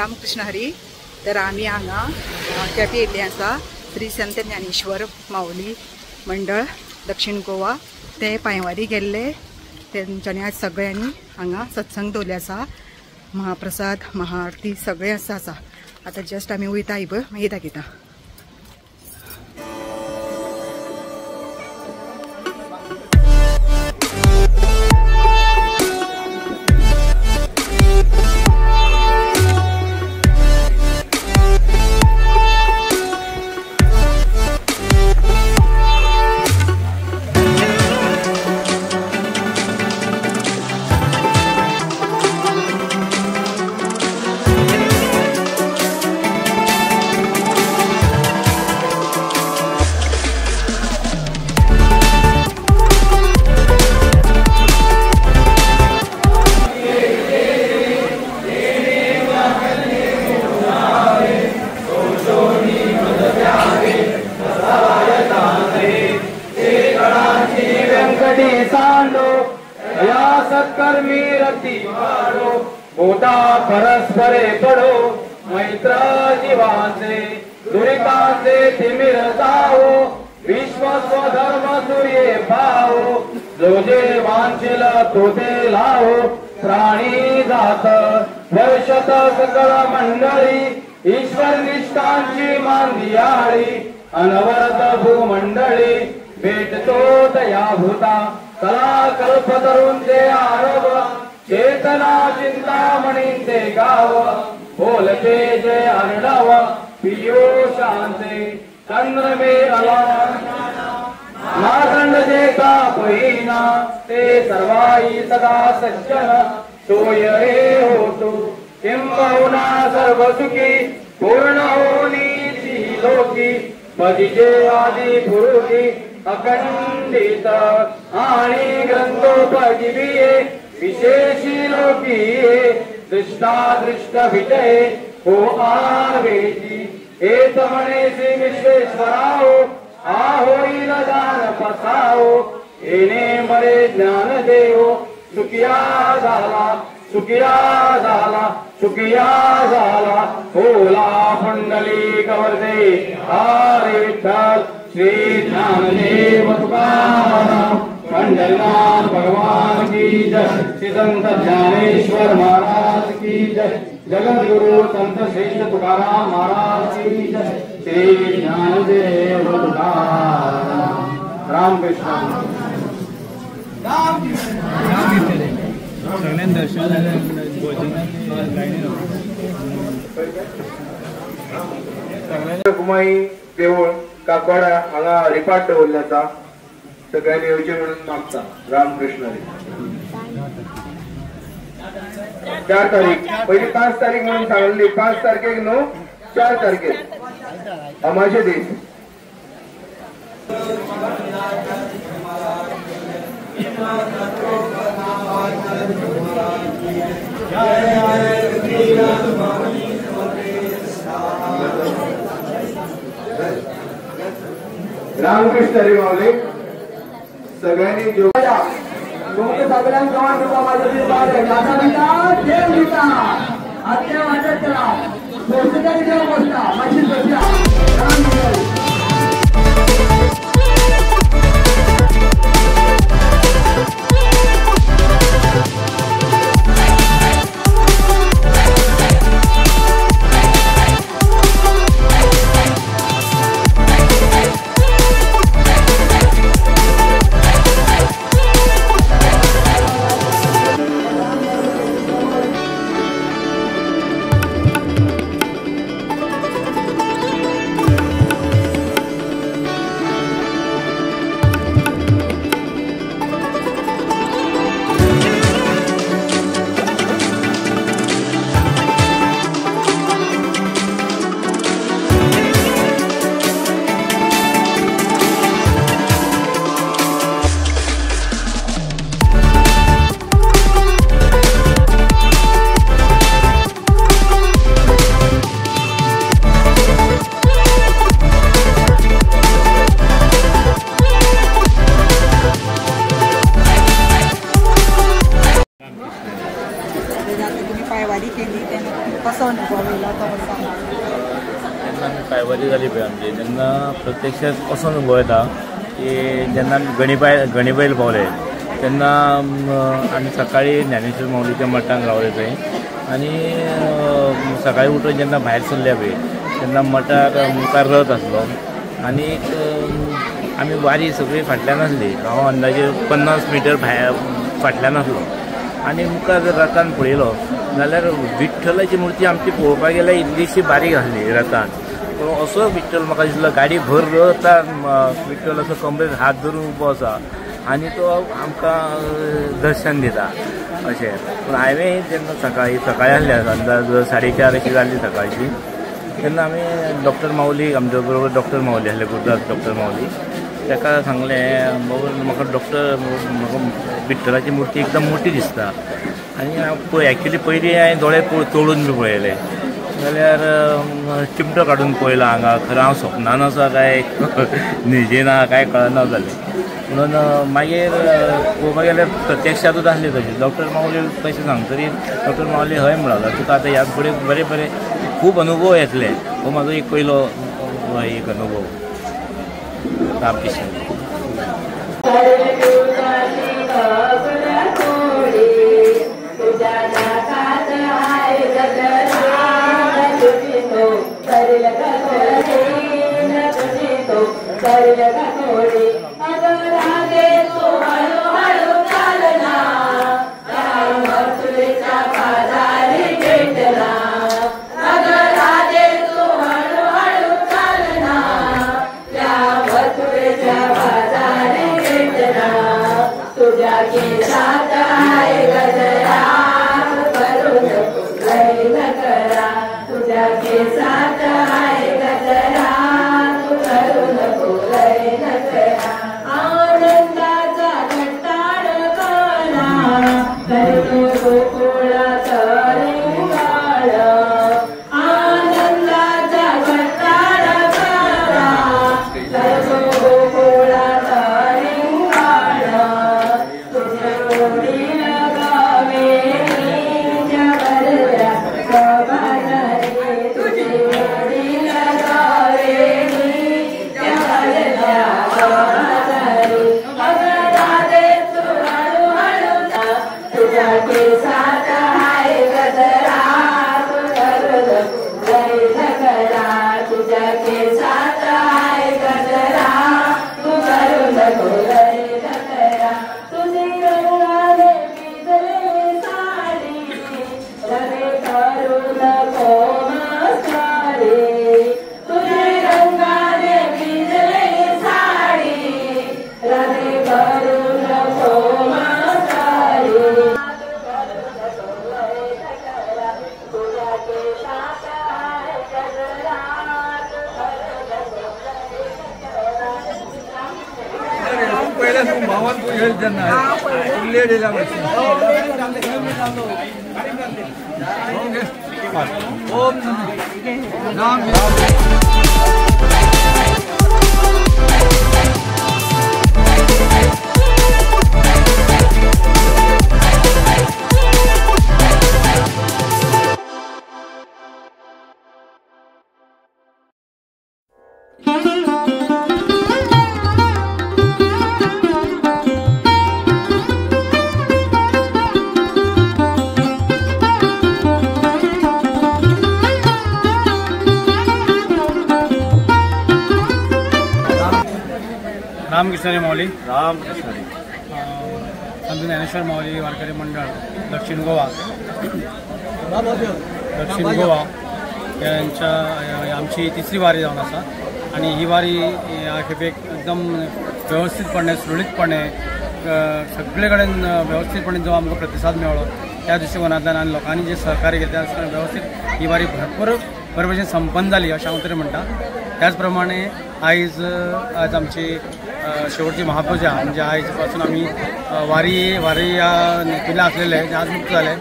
रामकृष्ण हरी. तर आम्ही हांगा कॅफे येयल्ले आसा श्री संत ज्ञानेश्वर माऊली मंडळ दक्षिण गोवा. ते पांयवारी गेल्ले तेंच्यांनी आज सगळ्यांनी हांगा सत्संग दवरले आसा. महाप्रसाद महाआरती सगळे आसा. आता जस्ट आम्ही वयता इब मागीर दाखयता. सत्कर्मी रती वाढो बोटा परस्परे पडो मैत्र जीवाचे दुरिताचे तिमिर जाओ विश्व स्वधर्म सूर्ये पाओ जो जे वांछिल तो ते लावो प्राणी जात वर्षत सकळ मंडळी ईश्वर निष्ठांची मांदियाळी अनवरत भूमंडळी भेटतो दया भूता कला कल्प तरुणचे आरव चेतना चिंतामणींचे गाव बोलते जय अर्णव पियुषांचे चंद्र मे अला मार्गंड जे का पहिना ते सर्वाई सदा सज्जन सोय हे होतो किंबहुना सर्व सुखी पूर्ण होनीची लोकी पदिजे आदि पुरुषी अखंडित आणि ग्रंथोपजीवीये विशेषी लोकीये दृष्टादृष्ट विजय हो आवेची एक म्हणे श्री विश्वेश्वराओ आहोईल दान पसाओ येणे मरे ज्ञान देव सुखिया झाला सुखिया झाला सुखिया झाला होला पुंडली कवरदे हरे विठ्ठल श्री ज्ञानदेव तुकाराम पंढरीनाथ भगवान की जय. श्री संत ज्ञानेश्वर महाराज की जय. जगद्गुरु संत श्रेष्ठ तुकाराम महाराज की जय. श्री ज्ञानदेव तुकाराम. रामकृष्ण कुमाई देऊळ काकोडा हांगा हरिपाठ दवरले आसा. सगळ्यांनी येवचे म्हणून मागता. रामकृष्ण हरी. 4 तारीख पहिली 5 तारीख म्हणून सांगली. 5 तारखेक न्हू 4 तारखेक अमाशे दीस. रामकृष्ण हरी माऊली. सगळ्यांनी लोक सगळ्यांना जवळ तुका माझ्या दिवसात आता विचार देव विचार आत्या वाटत करा पोचकारी देव बसता माझी बसता. भरती जाली पळय आमची तेन्ना प्रत्यक्षात असो अनुभव येता की जेन्ना गणेबायल पावले तेन्ना आमी सकाळी ज्ञानेश्वर माऊलीच्या मठांत रावले थंय आनी सकाळी उठून जेन्ना भायर सरले पळय तेन्ना मठाक मुखार रथ आसलो आनी आमी वारी सगळी फाटल्यान आसली हांव अंदाजे 50 मिटर भायर फाटल्यान आसलो आनी मुखार जर रथान पळयलो जाल्यार विठ्ठलाची मुर्ती आमची पळोवपाक गेल्यार इल्लीशी बारीक आसली रथान पूण असो विठ्ठल म्हाका दिसलो गाडी भर रथान विठ्ठल असो कमरेर हात धरून उबो आसा आनी तो आमकां दर्शन दिता अशें पूण हांवें जेन्ना सकाळी आसले अंदाज 4:30 अशी जाल्ली सकाळची तेन्ना आमी डॉक्टर माऊली आमच्या बरोबर डॉक्टर माऊली आसले गुरुदास डॉक्टर माऊली ताका सांगलें बाबा म्हाका डॉक्टर म्हाका विठ्ठलाची मुर्ती एकदम मोठी दिसता आनी हांव एक्चुली पयलीं हांवें दोळे तोडून बी पळयले जाल्यार चिमटो काडून पळयलो हांगा खरें हांव स्वप्नान आसा काय न्हिजेन आसा काय कळना जालें म्हणून मागीर पळोवपाक गेल्यार प्रत्यक्षांतूच आसली तशी डॉक्टर माऊली तशें सांगतरी डॉक्टर माऊली हय म्हणलो तुका आतां ह्या फुडें बरे बरे खूब अनुभव येतले हो म्हाजो एक पयलो एक अनुभव रामकृष्ण रामकृष्ण माऊली संत ज्ञानेश्वर माऊली वारकरी मंडळ दक्षिण गोवा यांच्या आमची तिसरी वारी जावन आसा आणि ही वारी ह्या खेपेक एकदम व्यवस्थितपणे सुरळीतपणे सगळे कडेन व्यवस्थितपणे जो आमकां प्रतिसाद मेळ्ळो त्या दृश्टिकोनांतल्यान आनी लोकांनी जे सहकार्य केलें त्या व्यवस्थित ही वारी भरपूर बरे भशेन संपन्न जाली अशें हांव तरी म्हणटा। त्याच प्रमाणे आज आमची शेवटची महापूजा म्हणजे आयज पासून आमी वारी ह्या नितीला आसलेले जे आज मुक्त जाले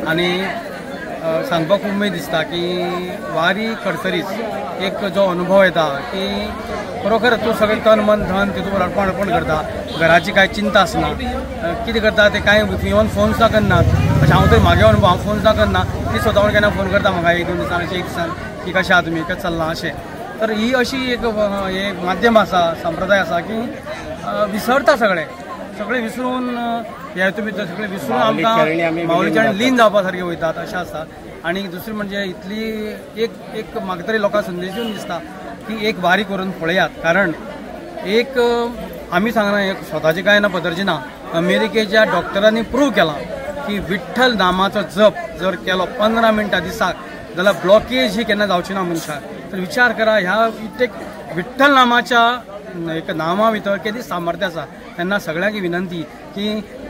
आणि सांगपाक उमेद दिसता की वारी करतरीच एक जो अनुभव येता की खरोखर तूं सगळें तन मन धन तितून अर्पण करता, घराची कांय चिंता आसना, कितें करता ते कांय इवन फोन सुद्दां करनात अशें हांव तरी म्हागे अनुभव हांव फोन सुद्दां करना, ती स्वतावून केन्ना फोन करता म्हाका 1-2 दिसान अशें 1 दिसान की कशें आहा तुमी कशें चल्लां अशें तर ही अशी एक माध्यम आसा, संप्रदाय आसा की विसरता सगळे विसरून ह्या हितून भितर सगळे विसरून आमकां माऊलीच्या लीन जावपा सारखे वयतात अशें आसा. आनी दुसरी म्हणजे इतली एक म्हाका तरी लोकांक संदेश दिवन दिसता की एक वारी करून पळयात. कारण एक आमी सांगना एक स्वताची कांय ना पदरची ना, अमेरिकेच्या डॉक्टरांनी प्रूव्ह केला की विठ्ठल नामाचो जप जर केलो 15 मिनटां दिसाक जाल्यार ब्लॉकेज ही केन्ना जावची ना मनशाक. तर विचार करा, ह्या विठ्ठल नामाच्या एक नामा भितर कितें सामर्थ्य आसा. तेन्ना सगळ्यांक विनंती की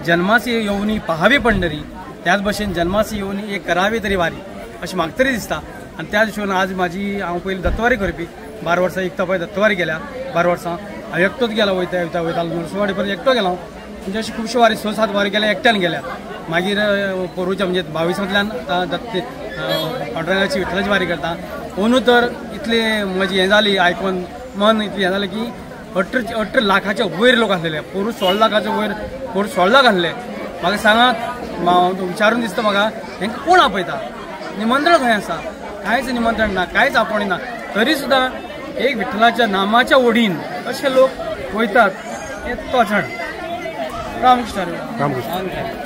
जन्मासी येवनी पहावी पंढरी, त्याच भशेन जन्मासी येवनी एक करावी तरी वारी अशें म्हाका तरी दिसता. आनी त्या दिसून आज हांव पयलीं दत्तवारी करपी 12 वर्सां एकतो पळय दत्तवारी गेल्या 12 वर्सां हांव एकटोच गेलो वयता नरसुवाडी पर्यंत एकटो गेलो. म्हणजे अशी खुबश्यो वारी 6-7 वारी गेल्या एकट्यान गेल्या. मागीर पोरूच्या म्हणजे 22तल्यान पांडुरंगाची विठ्ठलाची वारी करता. अंदू तर इतली म्हजी हें जाली आयकून मन इतलें हें जालें की 18 लाखाच्या वयर लोक आसलेले. पोरू 16 लाखाच्या वयर पोरू 16 लाख आसले. म्हाका सांगात, विचारून दिसता म्हाका हेंकां कोण आपयता, निमंत्रण खंय आसा? कांयच निमंत्रण ना, कांयच आपणी ना. तरी सुद्दां एक विठ्ठलाच्या नामाच्या ओडीन अशे लोक वयतात. हे तोचण.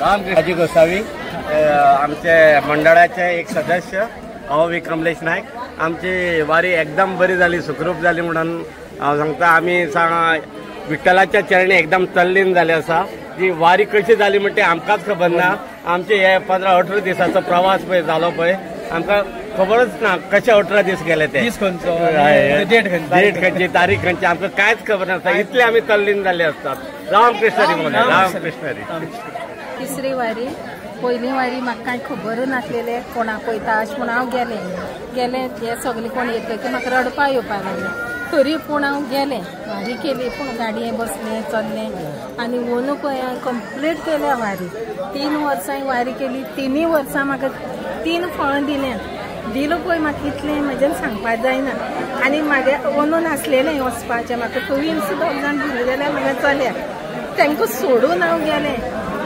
रामकृष्णाजी गोसावी आमचे मंडळाचे एक सदस्य हांव विक्रमलेश नायक. आमची वारी एकदम बरी जाली, सुखरूप जाली म्हणून हांव सांगता. आमी विठ्ठलाच्या चरणी एकदम तल्लीन जाले आसा. जी वारी कशी जाली म्हणटा ती आमकांच खबर ना. आमचे हे 15-18 दिसाचो प्रवास पळय जालो पळय, आमकां खबरच ना कशे 18 दीस गेले ते. डेट खंयची, तारीख खंयची आमकां कांयच खबर नासता. इतले आमी तल्लीन जाले असतात. रामकृष्ण हरी म्हणून. रामकृष्ण हरी. तिसरी वारी. पयली वारी म्हाका कांय खबर नासलेले, कोणाक पळयता अशें म्हूण हांव गेले हे सगळे कोण येतकीर म्हाका रडपा येवपाक लागलें. तरी पूण हांव गेलें, वारी केली. पूण गाडये बसलें, चल्लें आनी अंदू पळय कंप्लीट केल्या वारी. 3 वर्सां वारी केली. 3 वर्सां म्हाका 3 फळां दिलो पळय. म्हाका इतलें म्हाज्यान सांगपाक जायना. आनी म्हागे अंदू नासलेलें वचपाचें. म्हाका ट्विन्स 2 जाण भुरगीं जाल्यार म्हाका चल्या, तांकां सोडून हांव गेलें.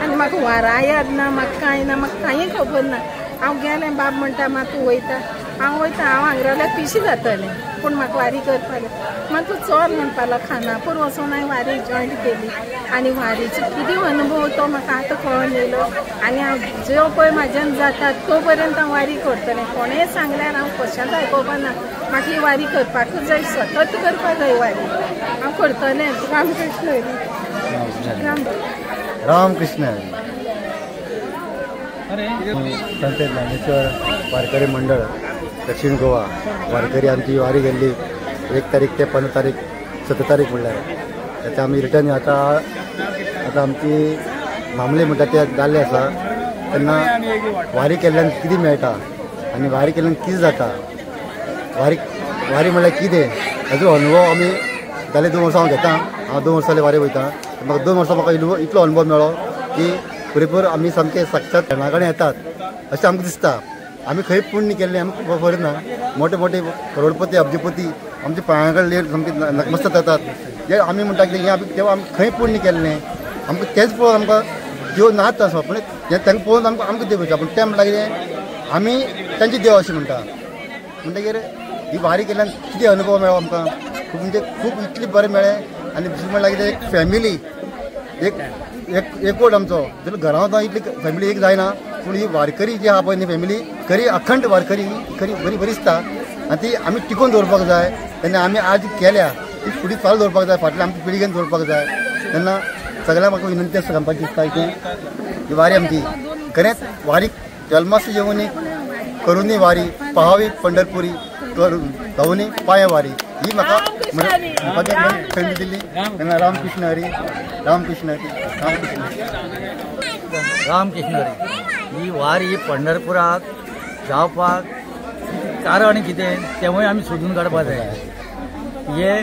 आनी म्हाका वारा याद ना, म्हाका कांय ना, म्हाका कांय खबर ना. हांव गेलें. बाब म्हणटा म्हाका वयता. हांव वयता. हांव हांगा रावल्यार पिशें जातलें, पूण म्हाका वारी करपाक म्हाका चोर म्हणपाक लागलो. खानापूर वचून हांवें वारी जॉयन केली. आनी वारीचो कितें अनुभव तो म्हाका आतां कळून येयलो. आनी हांव जो पळय म्हाज्यान जाता तो पर्यंत हांव वारी करतलें. कोणेंय सांगल्यार हांव कशांच आयकोवपा ना. म्हाका ही वारी करपाकूच जाय, सतत करपाक जाय वारी. हांव करतलें. रामकृष्ण हरी. रामकृष्ण हरी. संत ज्ञानेश्वर वारकरी मंडळ दक्षिण गोवा वारकरी आमची वारी गेल्ली 1 तारीख ते 15 तारीख 17 तारीख म्हणल्यार. त्याचा आमी रिटर्न आतां आमची मामले म्हणटा ते जाल्ले आसा. तेन्ना वारी केल्ल्यान कितें मेळटा आनी वारी केल्ल्यान कितें जाता, वारी म्हणल्यार कितें हाजो अनुभव आमी जाले 2 वर्सां हांव घेता. हांव 2 वर्सां वारी वयता. म्हाका 2 वर्सां म्हाका इतलो अनुभव मेळ्ळो की पुरेपूर आमी सामके साक्षात देवा कडेन येतात अशें आमकां दिसता. आमी खंय पुण्य केल्लें आमकां खबर ना. मोठे मोठे करोडपती अब्जपती आमच्या पांया कडेन सामके नतमस्तक जातात. जे आमी म्हणटा की तेव्हा आमी खंय पुण्य केल्लें आमकां तेच पळोवन आमकां देव नात आसा. पूण तांकां पळोवन आमकां देव मेळटा. पूण तें म्हणटा कितें आमी तांचे देव अशें म्हणटा. म्हणटकीर ही वारी केल्ल्यान कितें अनुभव मेळ्ळो आमकां म्हणजे खूब इतलें बरें मेळ्ळें. आनी दुसरें म्हणल्यार कितें एक फॅमिली एकवट आमचो जर घरांत इतली फॅमिली एक जायना. पूण ही वारकरी जी आहा पळय न्ही फॅमिली खरी अखंड वारकरी खरी बरी दिसता. आनी ती आमी टिकून दवरपाक जाय. तेन्ना आमी आज केल्या ती फुडें चालू दवरपाक जाय, फाटल्या आमची पिळगेन दवरपाक जाय. तेन्ना सगळ्यांक म्हाका विनंती आसा सांगपाची दिसता की ही वारी आमची खरेंच वारी जल्मास येवनी करुनी वारी पहावी पंढरपुरी जावनी पांया वारी ही म्हाका संधी दिली. तेन्ना रामकृष्ण हरी. रामकृष्ण हरी. रामकृष्ण हरी. रामकृष्ण हरी. ही वारी पंढरपुराक जावपाक कारण कितें तेवूय आमी सोदून काडपाक जाय. हे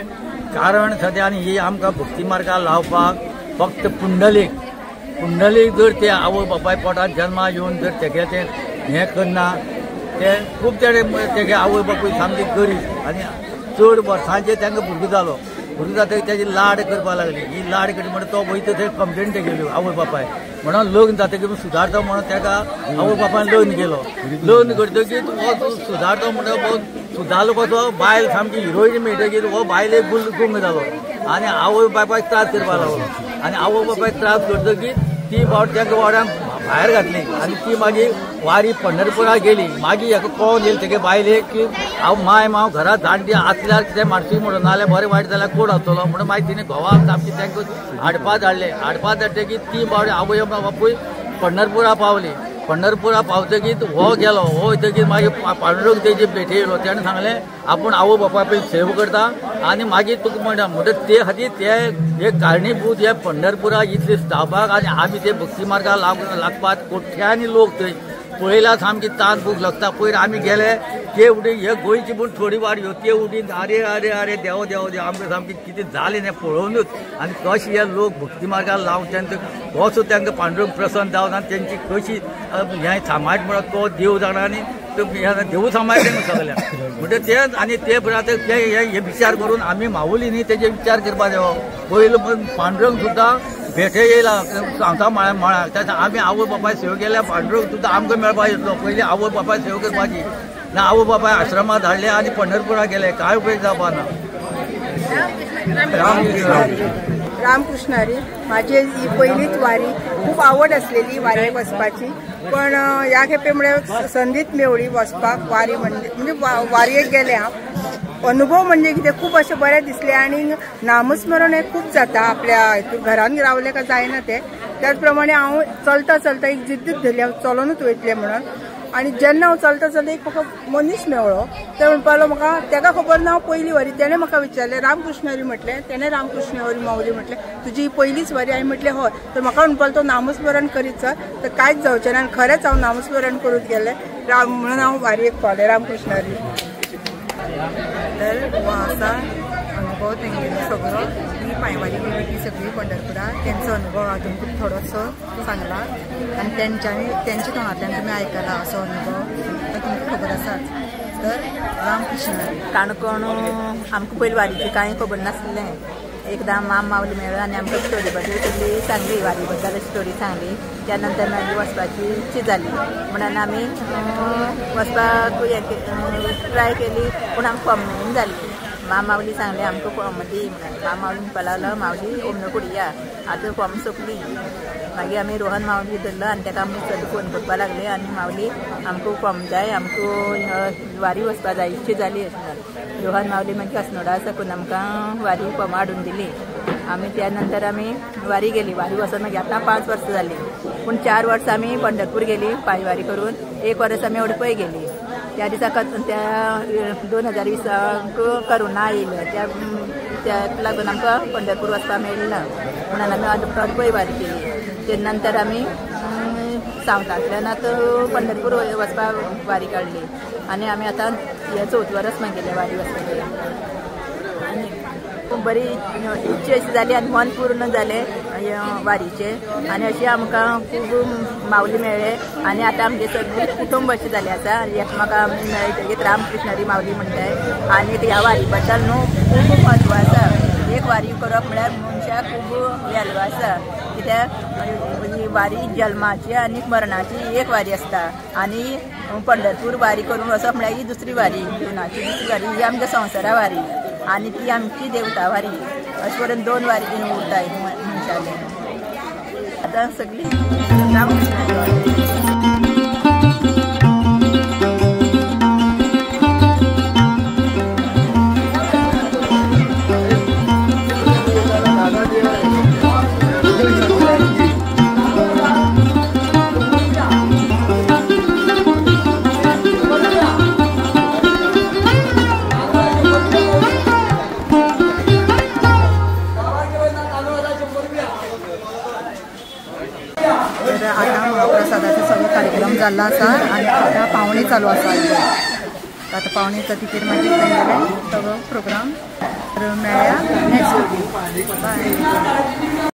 कारण सद्या आनी ही आमकां भक्ती मार्गार लावपाक फक्त पुंडलीक जर ते आवय बापाय पोटात जन्मा येवन जर तेगे ते हें करना ते खूब तेगे आवय बापूय सामके गरीब आनी चड वर्सांचे तांकां भुरगो जालो म्हणून जाता त्याची लाड करपाक लागली. ही लाड करी म्हणून तो वयता थंय कंप्लेंट केली आवय बापाय म्हणून लग्न जाता की सुदारता म्हणून ताका आवय बापायन लग्न केलो. लग्न करतकीर हो सुदारता म्हणून सुदारलो कसो बायल सामकी हिरोईन मेळटकीर हो बायल एक गुंग जालो आनी आवय बापायक त्रास करपाक लागलो. आनी आवय बापायक त्रास करतकीर ती बावट त्या वाड्यान भायर घातली आनी ती मागीर वारी पंढरपुरा गेली. मागीर हेका कळोन येयलें तेगे बायलेक की हांव माय मांव घरा जाणटी आसल्यार कितें मानसी म्हणून नाल्यार बरें वायट जाल्यार कोण आसतलो म्हणून मागीर तिणें घोवाक सामकी तांकां हाडपा धाडलें. हाडपा धाडटकीर ती बावडी आवय बापूय पंढरपुरा पावली. पंढरपुरा पावतकीर हो गेलो. हो वयतकीर मागीर पांडुरंग तेजे भेटे येयलो. ताणें सांगलें आपूण आवय बापाय पयलीं सेव करता आनी मागीर तुका म्हणटा म्हणटच ते खातीर ते एक कारणीभूत हे पंढरपुरा इतले धांवपाक आनी आमी ते भक्ती मार्गाक लागपाक कोट्यांनी लोक थंय पळयल्यार सामकी तान भूक लागता. पयर आमी गेले ते उडीन हे गोंयची पूण थोडी वाड्यो ते उडीन आरे आरे आरे देव देव देव आमकां सामकी कितें जालें तें पळोवनूच आनी कशें हे लोक भक्ती मार्गाक लावन कसो तांकां पांडुरंग प्रसन्न जावन आनी तेंची कशी हें सांबाळ म्हणून तो देव जाणा आनी देव सांबाळटा सगळ्यांक म्हणजे ते आनी ते हे विचार करून आमी माऊलींनी तेजे विचार करपा जायो. पयलो पांडुरंग सुद्दां भेटे येयला सांगता म्हळ्यार त्याच्या आमी आवय बापाय सेव केल्या पांडुरंग सुद्दां आमकां मेळपा येतलो. पयलीं आवय बापाय सेव करपाची ना आवय बापाय आश्रमांत धाडले आनी पंढरपुरा गेले कांय उपेग जावपा ना. रामकृष्णारी माझी ही पहिलीच वारी खूप आवड असलेली वाऱ्याक वचपाची पण ह्या खेपे म्हणजे संदीत मेवळी वचपाक वारी म्हणजे वारयेक गेले हांव. अनुभव म्हणजे कितें खूप अशें बरें दिसलें आनी नामस्मरण हें खूप जाता आपल्या हितून घरान रावलें काय जायना तें. त्याच प्रमाणे हांव चलता चलता एक जिद्दीत धरली हांव चलूनच वयतलें म्हणून. आनी जेन्ना हांव चलता चलता एक म्हाका मनीस मेळ्ळो ते म्हणपालो म्हाका तेका खबर ना हांव पयली वारी. तेणें म्हाका विचारलें रामकृष्णारी म्हटलें. तेणें रामकृष्णारी माऊली म्हटलें तुजी ही पयलीच वारी. हांवें म्हटलें हय. तर म्हाका म्हणपालो तो नामस्मरण करीत चल तर कांयच जावचें ना. आनी खरेंच हांव नामस्मरण करूंक गेलें म्हणून हांव वारयेक पावलें रामकृष्णारी. तर हो आसा अनुभव तेंगेलो सगळो. ही पांयवारी गेली ती सगळी पंढरपुरा त्यांचो अनुभव हातून खूप थोडोसो सांगला आनी तेंच्या तोंडांतल्यान तुमी आयकला असो अनुभव तुमकां खबर आसाच. तर रामकृष्ण काणकोण आमकां पयलीं वारीची कांय खबर नासलें. एकदां माऊली मेळ्ळो आनी आमकां स्टोरी बद्दल सगळी सांगली वारी बद्दल स्टोरी सांगली. त्या नंतर मागीर वचपाची इच्छा जाली म्हणून आमी वचपाक ट्राय केली पूण आमकां फॉर्म जाली. माऊली सांगले आमकां फॉर्म दी म्हणून. माऊली म्हणपाक लागलो माऊली ओमनो कुडिया आतां फॉर्म सोंपली. मागीर आमी रोहन माऊली धरलो आनी ताका आमी चल फोन करपाक लागले आनी माऊली आमकां फॉर्म जाय आमकां वारी वचपाक जाय इच्छा जाली अशें जालें. रोहन माऊली मागीर अस्नोडा साकून आमकां वारी फॉर्म हाडून दिली. आमी त्या नंतर आमी वारी गेली. वारी वचून मागीर आतां 5 वर्सां जाली पूण 4 वर्सां आमी पंढरपूर गेली पांयवारी करून. 1 वर्स आमी ओडपय गेली. त्या दिसा त्या 2020 करोना येयलो त्याक लागून आमकां पंढरपूर वचपाक मेळ्ळें ना म्हणून आमी ओडपय वारी केली. ते नंतर आमी सावथांतल्यान आतां पंढरपूर वचपाक वारी काडली आनी आमी आतां हे 4थें वर्स मागेलें वारी वचपाचें. आनी बरी इच्छा अशी जाली आनी मन पूर्ण जालें वारीचें. आनी अशें आमकां खूब माऊली मेळ्ळे आनी आतां आमगे सगळे कुटुंब अशें जालें आसा. एकामेकाक आमी मेळटकीर रामकृष्णारी माऊली म्हणटाय. आनी ह्या वारी बद्दल न्हू खूब म्हत्व आसा. एक वारी करप म्हळ्यार मनशाक खूब व्हॅल्यू आसा. कित्याक ही वारी जल्माची आनी मरणाची एक वारी आसता आनी पंढरपूर वारी करून वचप म्हळ्यार ही दुसरी वारी जिवनाची दुसरी वारी ही आमच्या संवसारा वारी आनी ती आमची देवता वारी. अशें करून 2 वारी उरताय मनशाले. आतां सगळी रामकृष्णाची वारी. आता महाप्रसादाचा सगळो कार्यक्रम जाल्लो आसा आनी आतां पावणी चालू आसा. आतां पावणेचा तिकेट मागीर सगळो प्रोग्राम मेळ्या नेक्स्ट वीक. बाय.